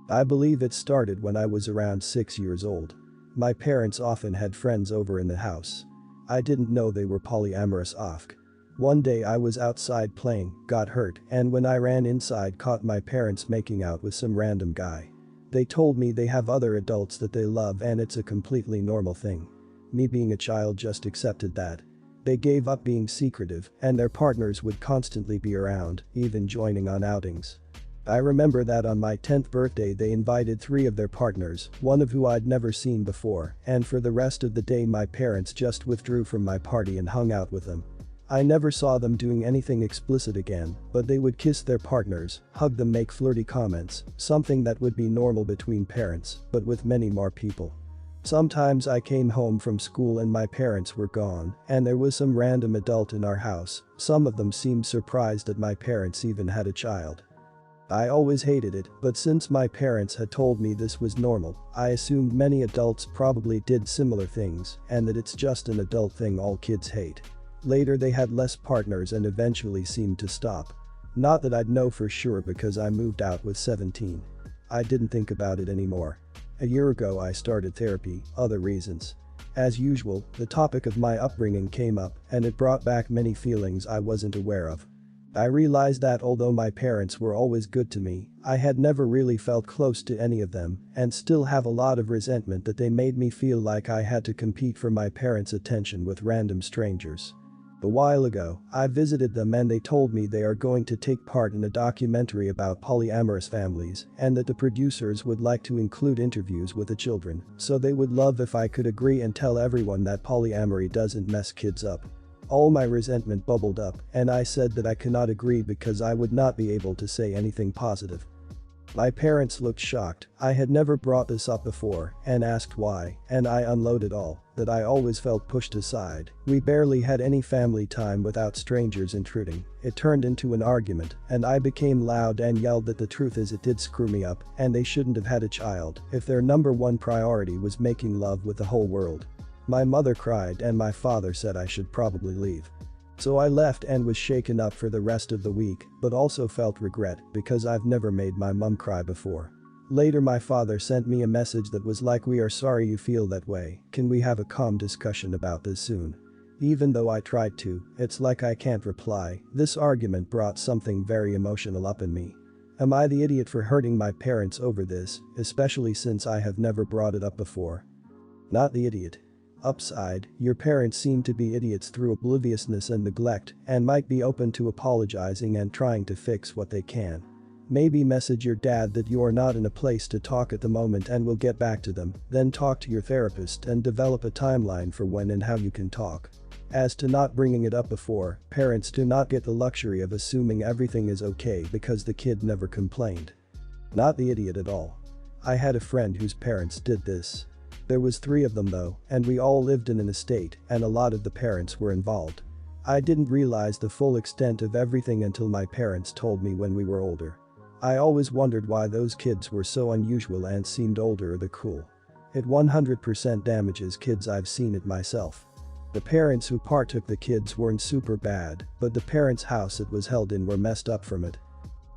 I believe it started when I was around 6 years old. My parents often had friends over in the house. I didn't know they were polyamorous. One day I was outside playing, got hurt, and when I ran inside caught my parents making out with some random guy. They told me they have other adults that they love and it's a completely normal thing. Me being a child just accepted that. They gave up being secretive and their partners would constantly be around, even joining on outings. I remember that on my 10th birthday they invited 3 of their partners, one of who I'd never seen before, and for the rest of the day my parents just withdrew from my party and hung out with them. I never saw them doing anything explicit again, but they would kiss their partners, hug them, make flirty comments, something that would be normal between parents, but with many more people. Sometimes I came home from school and my parents were gone, and there was some random adult in our house. Some of them seemed surprised that my parents even had a child. I always hated it, but since my parents had told me this was normal, I assumed many adults probably did similar things and that it's just an adult thing all kids hate. Later they had less partners and eventually seemed to stop. Not that I'd know for sure because I moved out with 17. I didn't think about it anymore. A year ago I started therapy, other reasons. As usual, the topic of my upbringing came up and it brought back many feelings I wasn't aware of. I realized that although my parents were always good to me, I had never really felt close to any of them and still have a lot of resentment that they made me feel like I had to compete for my parents' attention with random strangers. A while ago, I visited them and they told me they are going to take part in a documentary about polyamorous families and that the producers would like to include interviews with the children, so they would love if I could agree and tell everyone that polyamory doesn't mess kids up. All my resentment bubbled up and I said that I cannot agree because I would not be able to say anything positive. My parents looked shocked. I had never brought this up before and asked why, and I unloaded all that I always felt pushed aside. We barely had any family time without strangers intruding. It turned into an argument and I became loud and yelled that the truth is it did screw me up and they shouldn't have had a child if their number one priority was making love with the whole world. My mother cried and my father said I should probably leave. So I left and was shaken up for the rest of the week, but also felt regret because I've never made my mum cry before. Later my father sent me a message that was like, "We are sorry you feel that way, can we have a calm discussion about this soon?" Even though I tried to, it's like I can't reply. This argument brought something very emotional up in me. Am I the idiot for hurting my parents over this, especially since I have never brought it up before? Not the idiot. Upside, your parents seem to be idiots through obliviousness and neglect and might be open to apologizing and trying to fix what they can. Maybe message your dad that you are not in a place to talk at the moment and will get back to them, then talk to your therapist and develop a timeline for when and how you can talk. As to not bringing it up before, parents do not get the luxury of assuming everything is okay because the kid never complained. Not the idiot at all. I had a friend whose parents did this. There was 3 of them though, and we all lived in an estate and a lot of the parents were involved. I didn't realize the full extent of everything until my parents told me when we were older. I always wondered why those kids were so unusual and seemed older or the cool. It 100% damages kids. I've seen it myself. The parents who partook the kids weren't super bad, but the parents' house it was held in were messed up from it.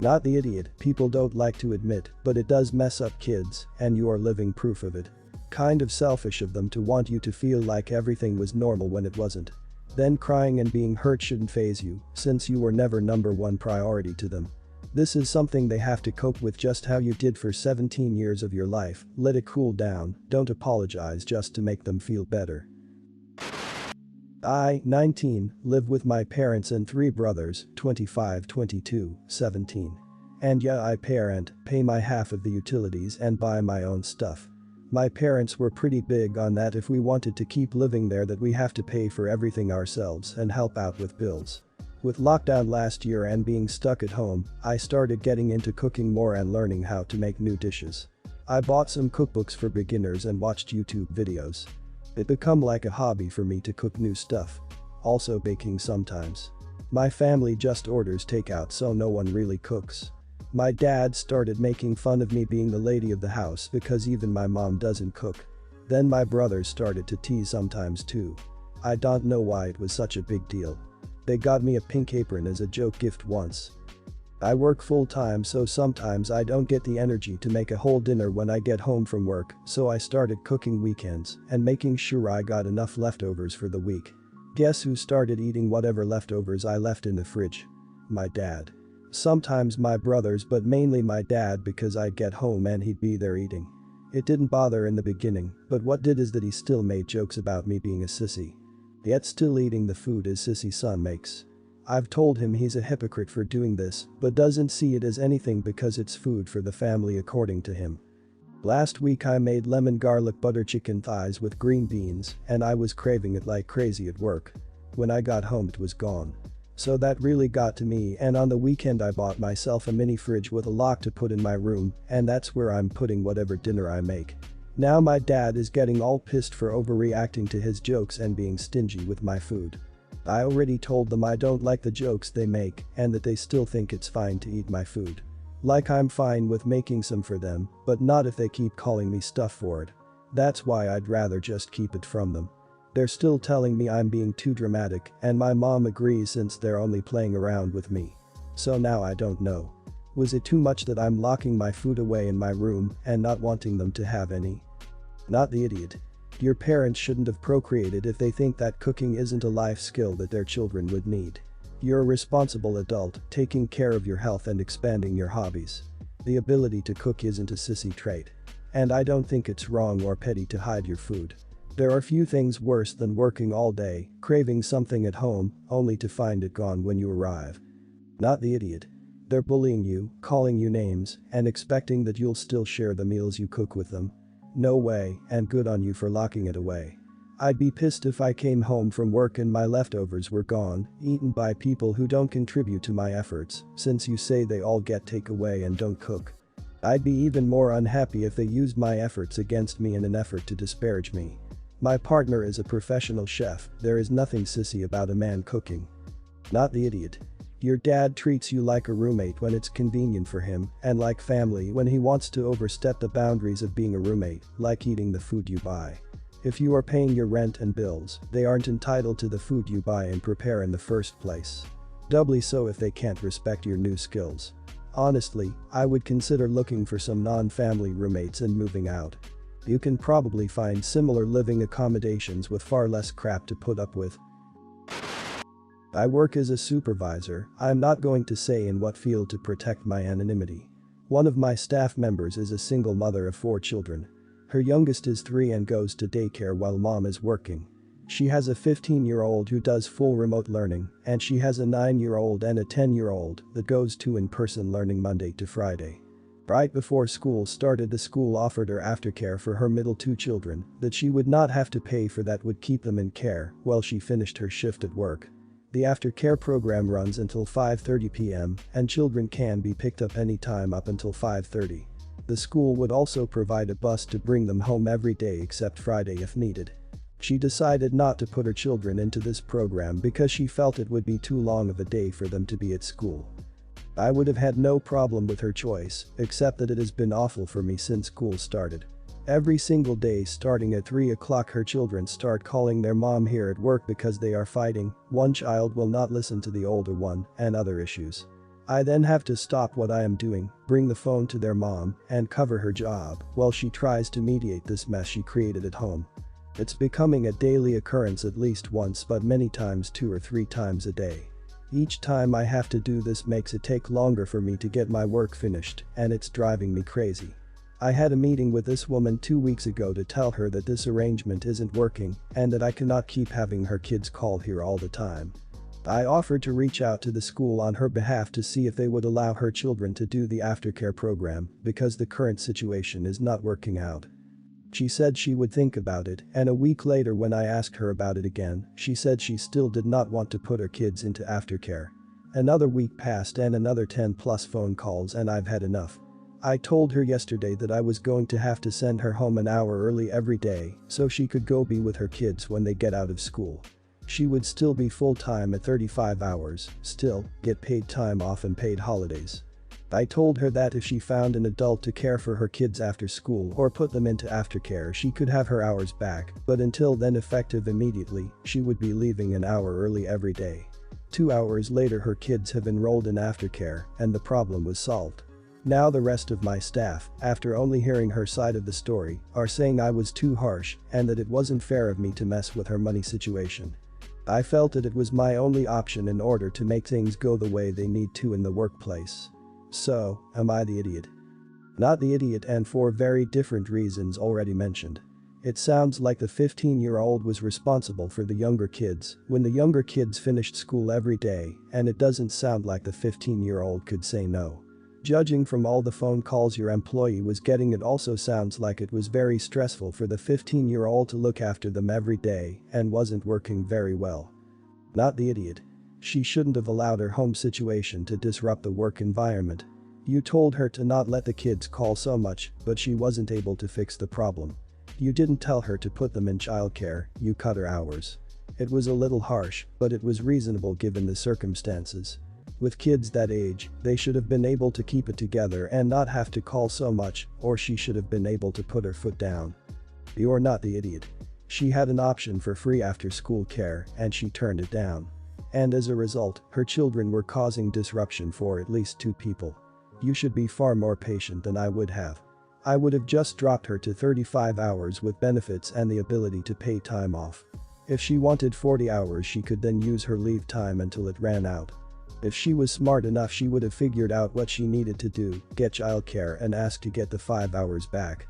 Not the idiot, people don't like to admit, but it does mess up kids, and you are living proof of it. Kind of selfish of them to want you to feel like everything was normal when it wasn't. Then crying and being hurt shouldn't faze you, since you were never number one priority to them. This is something they have to cope with just how you did for 17 years of your life. Let it cool down, don't apologize just to make them feel better. I, 19, live with my parents and 3 brothers, 25, 22, 17. And yeah, I pay my half of the utilities and buy my own stuff. My parents were pretty big on that if we wanted to keep living there that we have to pay for everything ourselves and help out with bills. With lockdown last year and being stuck at home, I started getting into cooking more and learning how to make new dishes. I bought some cookbooks for beginners and watched YouTube videos. It become like a hobby for me to cook new stuff. Also baking sometimes. My family just orders takeout so no one really cooks. My dad started making fun of me being the lady of the house because even my mom doesn't cook. Then my brothers started to tease sometimes too. I don't know why it was such a big deal. They got me a pink apron as a joke gift once. I work full-time, so sometimes I don't get the energy to make a whole dinner when I get home from work, so I started cooking weekends and making sure I got enough leftovers for the week. Guess who started eating whatever leftovers I left in the fridge? My dad. Sometimes my brothers, but mainly my dad, because I'd get home and he'd be there eating. It didn't bother in the beginning, but what did is that he still made jokes about me being a sissy. Yet still eating the food his sissy son makes. I've told him he's a hypocrite for doing this, but doesn't see it as anything because it's food for the family according to him. Last week I made lemon garlic butter chicken thighs with green beans, and I was craving it like crazy at work. When I got home it was gone. So that really got to me, and on the weekend I bought myself a mini fridge with a lock to put in my room, and that's where I'm putting whatever dinner I make. Now my dad is getting all pissed for overreacting to his jokes and being stingy with my food. I already told them I don't like the jokes they make and that they still think it's fine to eat my food. Like I'm fine with making some for them, but not if they keep calling me stuff for it. That's why I'd rather just keep it from them. They're still telling me I'm being too dramatic, and my mom agrees since they're only playing around with me. So now I don't know. Was it too much that I'm locking my food away in my room and not wanting them to have any? Not the idiot. Your parents shouldn't have procreated if they think that cooking isn't a life skill that their children would need. You're a responsible adult, taking care of your health and expanding your hobbies. The ability to cook isn't a sissy trait. And I don't think it's wrong or petty to hide your food. There are few things worse than working all day, craving something at home, only to find it gone when you arrive. Not the idiot. They're bullying you, calling you names, and expecting that you'll still share the meals you cook with them. No way, and good on you for locking it away. I'd be pissed if I came home from work and my leftovers were gone, eaten by people who don't contribute to my efforts, since you say they all get takeaway and don't cook. I'd be even more unhappy if they used my efforts against me in an effort to disparage me. My partner is a professional chef, there is nothing sissy about a man cooking. Not the idiot. Your dad treats you like a roommate when it's convenient for him, and like family when he wants to overstep the boundaries of being a roommate, like eating the food you buy. If you are paying your rent and bills, they aren't entitled to the food you buy and prepare in the first place. Doubly so if they can't respect your new skills. Honestly, I would consider looking for some non-family roommates and moving out. You can probably find similar living accommodations with far less crap to put up with. I work as a supervisor. I'm not going to say in what field to protect my anonymity. One of my staff members is a single mother of 4 children. Her youngest is 3 and goes to daycare while mom is working. She has a 15-year-old who does full remote learning, and she has a 9-year-old and a 10-year-old that goes to in-person learning Monday to Friday. Right before school started, the school offered her aftercare for her middle 2 children that she would not have to pay for, that would keep them in care while she finished her shift at work. The aftercare program runs until 5:30 p.m. and children can be picked up anytime up until 5:30. The school would also provide a bus to bring them home every day except Friday if needed. She decided not to put her children into this program because she felt it would be too long of a day for them to be at school. I would have had no problem with her choice, except that it has been awful for me since school started. Every single day starting at 3 o'clock her children start calling their mom here at work because they are fighting, one child will not listen to the older one, and other issues. I then have to stop what I am doing, bring the phone to their mom, and cover her job while she tries to mediate this mess she created at home. It's becoming a daily occurrence, at least once but many times 2 or 3 times a day. Each time I have to do this makes it take longer for me to get my work finished, and it's driving me crazy. I had a meeting with this woman 2 weeks ago to tell her that this arrangement isn't working and that I cannot keep having her kids call here all the time. I offered to reach out to the school on her behalf to see if they would allow her children to do the aftercare program because the current situation is not working out. She said she would think about it, and a week later when I asked her about it again, she said she still did not want to put her kids into aftercare. Another week passed and another 10+ phone calls, and I've had enough. I told her yesterday that I was going to have to send her home an hour early every day so she could go be with her kids when they get out of school. She would still be full-time at 35 hours, still get paid time off and paid holidays. I told her that if she found an adult to care for her kids after school or put them into aftercare she could have her hours back, but until then, effective immediately, she would be leaving an hour early every day. 2 hours later her kids have enrolled in aftercare and the problem was solved. Now the rest of my staff, after only hearing her side of the story, are saying I was too harsh and that it wasn't fair of me to mess with her money situation. I felt that it was my only option in order to make things go the way they need to in the workplace. So, am I the idiot? Not the idiot, and for very different reasons already mentioned. It sounds like the 15-year-old was responsible for the younger kids when the younger kids finished school every day, and it doesn't sound like the 15-year-old could say no. Judging from all the phone calls your employee was getting, it also sounds like it was very stressful for the 15-year-old to look after them every day and wasn't working very well. Not the idiot. She shouldn't have allowed her home situation to disrupt the work environment. You told her to not let the kids call so much, but she wasn't able to fix the problem. You didn't tell her to put them in childcare, you cut her hours. It was a little harsh, but it was reasonable given the circumstances. With kids that age, they should have been able to keep it together and not have to call so much, or she should have been able to put her foot down. You're not the idiot. She had an option for free after-school care and she turned it down. And as a result, her children were causing disruption for at least 2 people. You should be far more patient than I would have. I would have just dropped her to 35 hours with benefits and the ability to pay time off. If she wanted 40 hours, she could then use her leave time until it ran out. If she was smart enough, she would have figured out what she needed to do, get childcare and ask to get the 5 hours back.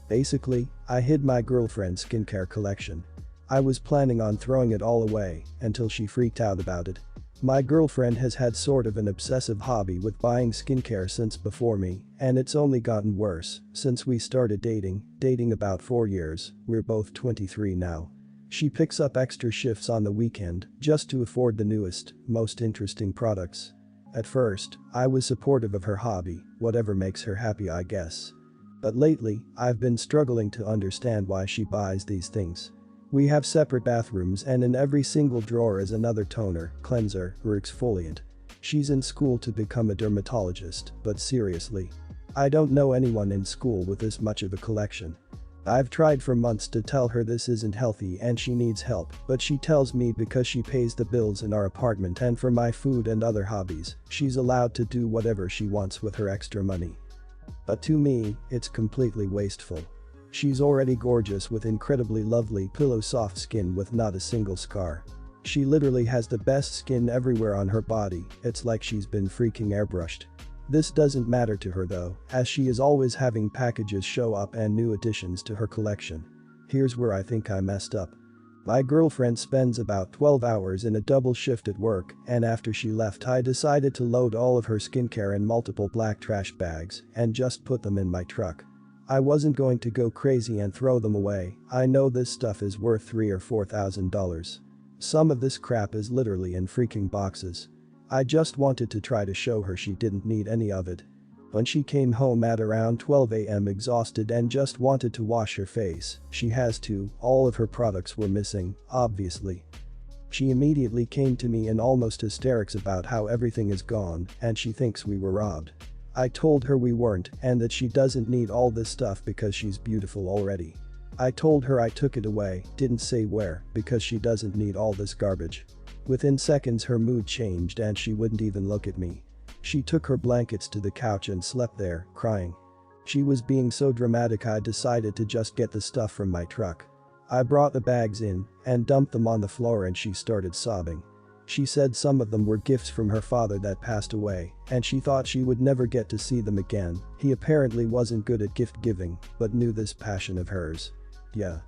Basically, I hid my girlfriend's skincare collection. I was planning on throwing it all away until she freaked out about it. My girlfriend has had sort of an obsessive hobby with buying skincare since before me, and it's only gotten worse since we started dating about 4 years. We're both 23 now. She picks up extra shifts on the weekend just to afford the newest, most interesting products. At first, I was supportive of her hobby, whatever makes her happy I guess. But lately, I've been struggling to understand why she buys these things. We have separate bathrooms and in every single drawer is another toner, cleanser, or exfoliant. She's in school to become a dermatologist, but seriously. I don't know anyone in school with this much of a collection. I've tried for months to tell her this isn't healthy and she needs help, but she tells me because she pays the bills in our apartment and for my food and other hobbies, she's allowed to do whatever she wants with her extra money. But to me, it's completely wasteful. She's already gorgeous with incredibly lovely pillow soft skin with not a single scar. She literally has the best skin everywhere on her body, it's like she's been freaking airbrushed. This doesn't matter to her though, as she is always having packages show up and new additions to her collection. Here's where I think I messed up. My girlfriend spends about 12 hours in a double shift at work, and after she left I decided to load all of her skincare in multiple black trash bags and just put them in my truck. I wasn't going to go crazy and throw them away. I know this stuff is worth $3,000 or $4,000. Some of this crap is literally in freaking boxes. I just wanted to try to show her she didn't need any of it. When she came home at around 12 a.m. exhausted and just wanted to wash her face, she has to, all of her products were missing, obviously. She immediately came to me in almost hysterics about how everything is gone and she thinks we were robbed. I told her we weren't and that she doesn't need all this stuff because she's beautiful already. I told her I took it away, didn't say where, because she doesn't need all this garbage. Within seconds her mood changed and she wouldn't even look at me. She took her blankets to the couch and slept there, crying. She was being so dramatic I decided to just get the stuff from my truck. I brought the bags in and dumped them on the floor and she started sobbing. She said some of them were gifts from her father that passed away and she thought she would never get to see them again. He apparently wasn't good at gift giving but knew this passion of hers. Yeah.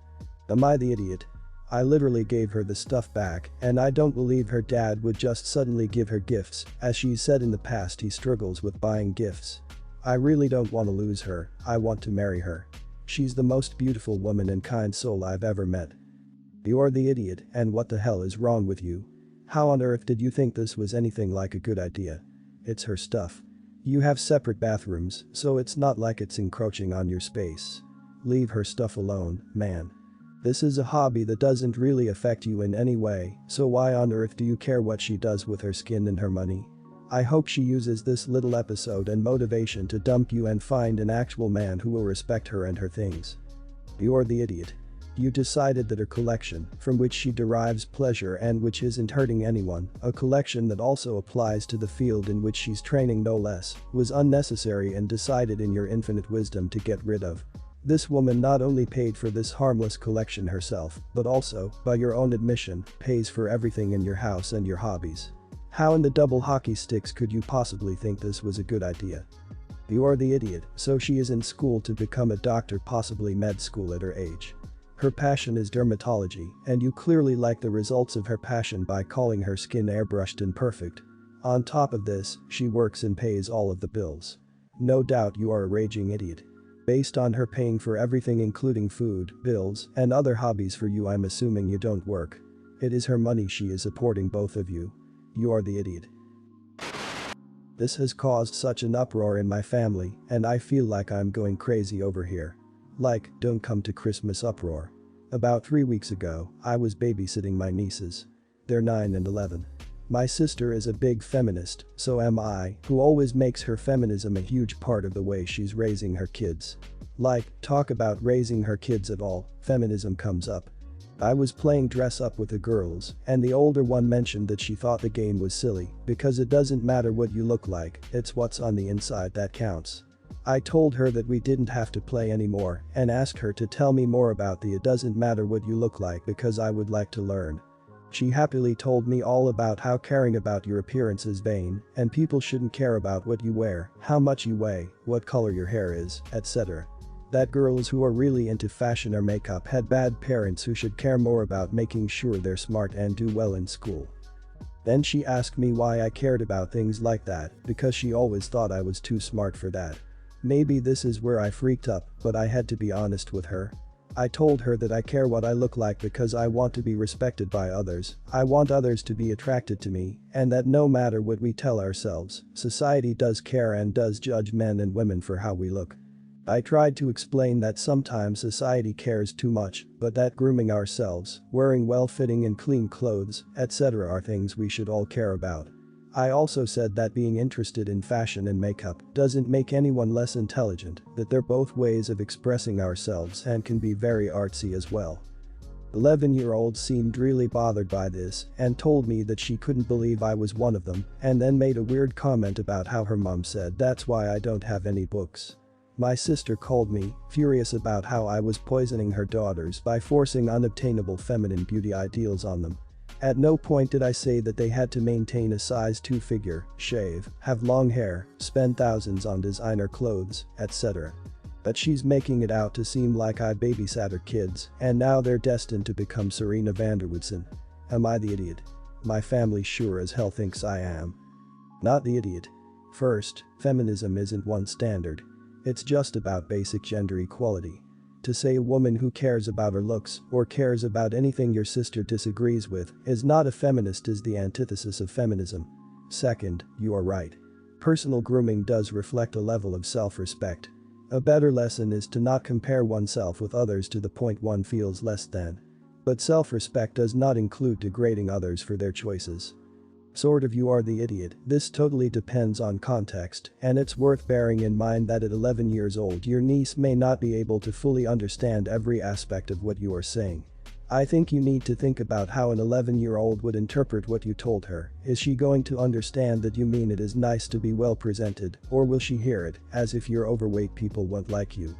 Am I the idiot? I literally gave her the stuff back and I don't believe her dad would just suddenly give her gifts, as she said in the past he struggles with buying gifts. I really don't want to lose her, I want to marry her. She's the most beautiful woman and kind soul I've ever met. You're the idiot, and what the hell is wrong with you? How on earth did you think this was anything like a good idea? It's her stuff. You have separate bathrooms, so it's not like it's encroaching on your space. Leave her stuff alone, man. This is a hobby that doesn't really affect you in any way, so why on earth do you care what she does with her skin and her money? I hope she uses this little episode and motivation to dump you and find an actual man who will respect her and her things. You're the idiot. You decided that her collection, from which she derives pleasure and which isn't hurting anyone, a collection that also applies to the field in which she's training no less, was unnecessary and decided in your infinite wisdom to get rid of. This woman not only paid for this harmless collection herself, but also, by your own admission, pays for everything in your house and your hobbies. How in the double hockey sticks could you possibly think this was a good idea? You are the idiot, so she is in school to become a doctor, possibly med school at her age. Her passion is dermatology, and you clearly like the results of her passion by calling her skin airbrushed and perfect. On top of this, she works and pays all of the bills. No doubt you are a raging idiot. Based on her paying for everything including food, bills, and other hobbies for you, I'm assuming you don't work. It is her money she is supporting both of you. You are the idiot. This has caused such an uproar in my family, and I feel like I'm going crazy over here. Like, don't come to Christmas uproar. About 3 weeks ago, I was babysitting my nieces. They're 9 and 11. My sister is a big feminist, so am I, who always makes her feminism a huge part of the way she's raising her kids. Like, talk about raising her kids at all, feminism comes up. I was playing dress up with the girls, and the older one mentioned that she thought the game was silly because it doesn't matter what you look like, it's what's on the inside that counts. I told her that we didn't have to play anymore and asked her to tell me more about the it doesn't matter what you look like because I would like to learn. She happily told me all about how caring about your appearance is vain and people shouldn't care about what you wear, how much you weigh, what color your hair is, etc. That girls who are really into fashion or makeup had bad parents who should care more about making sure they're smart and do well in school. Then she asked me why I cared about things like that because she always thought I was too smart for that. Maybe this is where I freaked up, but I had to be honest with her. I told her that I care what I look like because I want to be respected by others, I want others to be attracted to me, and that no matter what we tell ourselves, society does care and does judge men and women for how we look. I tried to explain that sometimes society cares too much, but that grooming ourselves, wearing well-fitting and clean clothes, etc. are things we should all care about. I also said that being interested in fashion and makeup doesn't make anyone less intelligent, that they're both ways of expressing ourselves and can be very artsy as well. 11-year-old seemed really bothered by this and told me that she couldn't believe I was one of them and then made a weird comment about how her mom said that's why I don't have any books. My sister called me, furious about how I was poisoning her daughters by forcing unobtainable feminine beauty ideals on them. At no point did I say that they had to maintain a size 2 figure, shave, have long hair, spend thousands on designer clothes, etc. But she's making it out to seem like I babysat her kids and now they're destined to become Serena van der Woodsen. Am I the idiot? My family sure as hell thinks I am. Not the idiot. First, feminism isn't one standard. It's just about basic gender equality. To say a woman who cares about her looks or cares about anything your sister disagrees with is not a feminist is the antithesis of feminism. Second, you are right. Personal grooming does reflect a level of self-respect. A better lesson is to not compare oneself with others to the point one feels less than. But self-respect does not include degrading others for their choices. Sort of you are the idiot, this totally depends on context, and it's worth bearing in mind that at 11 years old your niece may not be able to fully understand every aspect of what you are saying. I think you need to think about how an 11-year-old would interpret what you told her. Is she going to understand that you mean it is nice to be well presented, or will she hear it as if you're overweight people won't like you?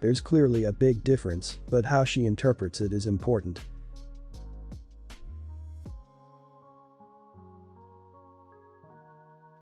There's clearly a big difference, but how she interprets it is important.